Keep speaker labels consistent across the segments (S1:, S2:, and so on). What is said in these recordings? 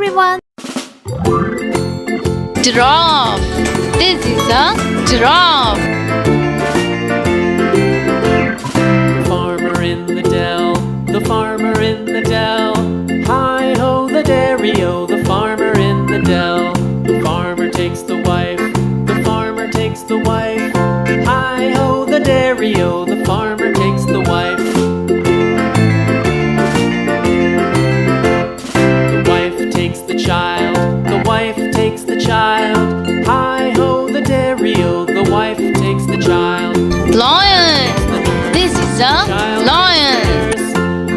S1: everyone!
S2: Giraffe. This is a giraffe.
S3: Farmer in the dell, the farmer in the dell. Hi-ho the dairy-o, the farmer in the dell. The farmer takes the wife, the farmer takes the wife. Hi-ho the dairy-o, the farmer takes the wife. The wife takes the child, the wife takes the child. Hi-ho the dairy-o, the wife takes the child.
S2: Lion. This is a lion.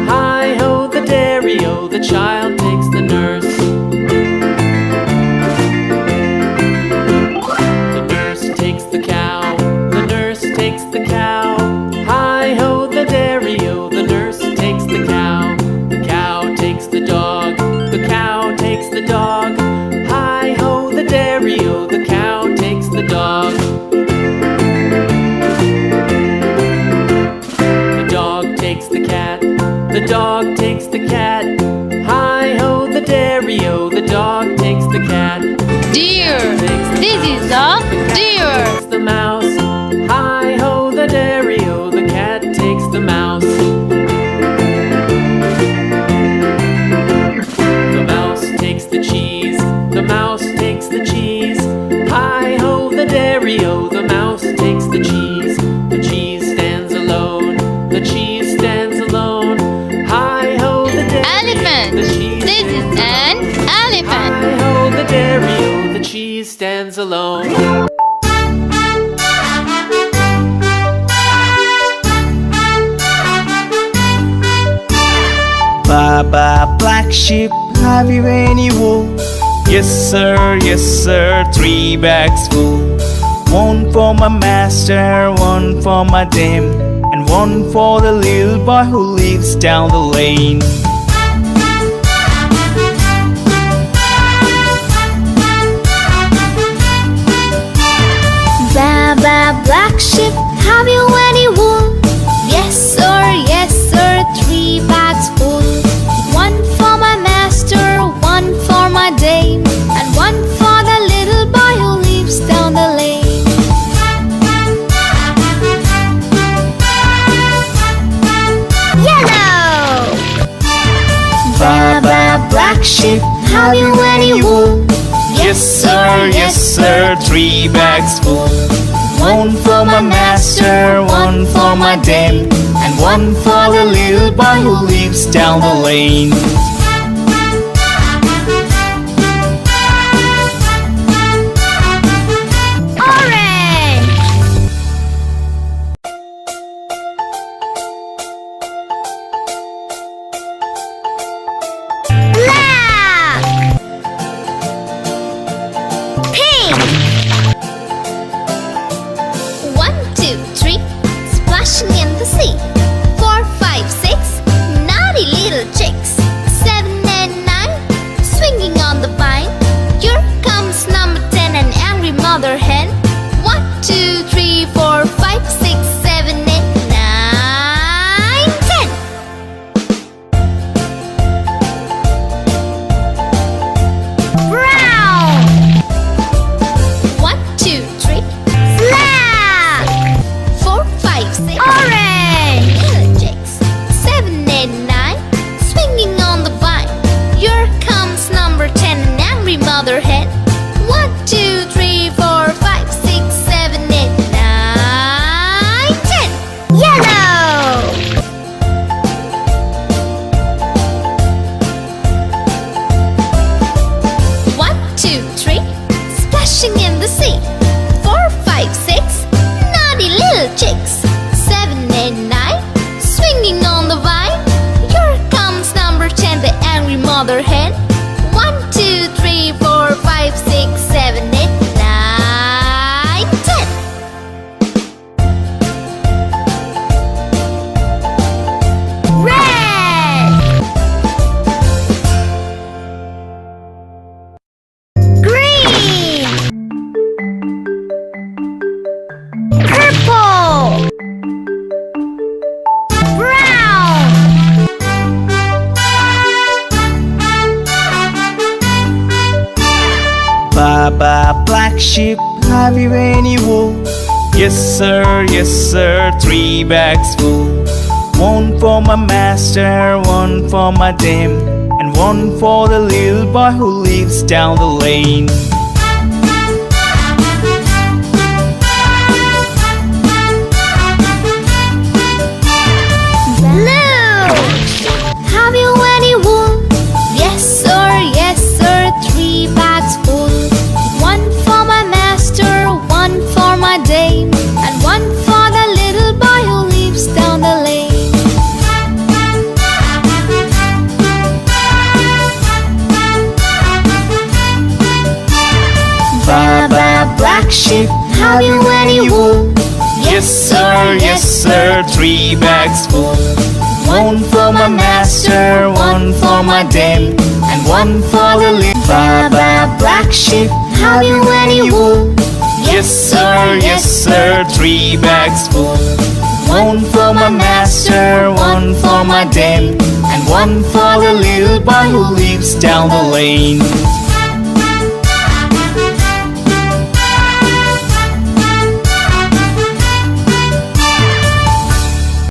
S3: Hi-ho the dairy-o, the child takes the nurse. The nurse takes the cow, the nurse takes the cow. Hi-ho the dairy-o, the nurse takes the cow. The cow takes the dog, the cow takes the dog. Hi-ho the dairy-o, the cow takes the dog. The dog takes the cat, the dog takes the cat. Hi-ho the dairy-o, the dog takes the cat.
S2: Deer. This is a deer.
S3: Takes the mouse. Hi-ho the dairy-o, the cat takes the mouse. The mouse takes the cheese, the mouse takes the cheese. Hi-ho the dairy-o, the mouse takes the cheese. The cheese stands alone, the cheese stands alone. Hi-ho the dairy-o,
S2: Elephant.
S3: the cheese
S2: This is
S3: stands
S2: an
S3: alone.
S2: elephant.
S3: Hi-ho the dairy-o, the cheese stands alone.
S4: Baba, black sheep, have you any wool? Yes sir, 3 bags full. One for my master, one for my dame, and one for the little boy who lives down the lane.
S1: Baba, black sheep, have you any wool? Yes sir, 3 bags full. One for my master, one for my dame, and one for the little boy who lives down the lane. Yellow! Baba, black sheep, have you any wool?
S4: Yes sir, 3 bags full. One for my master, one for my dame, and one for the little boy who lives down the lane.
S1: Orange! Black! Pink! 1, 2, 3, splashing in the sea. 4, 5, 6, naughty little chicks. 7 and 9, swinging on the vine. Here comes number 10, an angry mother hen. 1, 2, 3, 4, 5, 6, 7, 8, 9, 10. Brown! 1, 2, 3, black! 4, 5, 6, orange! Little chicks. 7, 8, 9, swinging on the vine. Here comes number 10, an angry mother hen. 1, 2, 3, 4, 5, 6, 7, 8, 9, 10. Yellow! One, two, three, splashing in the sea. 4, 5, 6, naughty little chicks. 7, 8, 9, swinging on the vine. Here comes number 10, the angry mother hen. 1, 2, 3, 4, 5, 6, 7, 8, 9, 10. Red! Green! Purple! Brown!
S4: Baba, black sheep, have you any wool? Yes sir, 3 bags full. One for my master, one for my dame, and one for the little boy who lives down the lane.
S1: Blue, have you any wool? Yes sir, 3 bags full. One for my master, one for my dame, and one for the little boy who lives down the lane. Baba, black sheep, have you any wool?
S4: Yes sir, 3 bags full. One for my master, one for my dame, and one for the little
S1: Baba, black sheep, have you any wool?
S4: Yes sir, 3 bags full. One for my master, one for my dame, and one for the little boy who lives down the lane.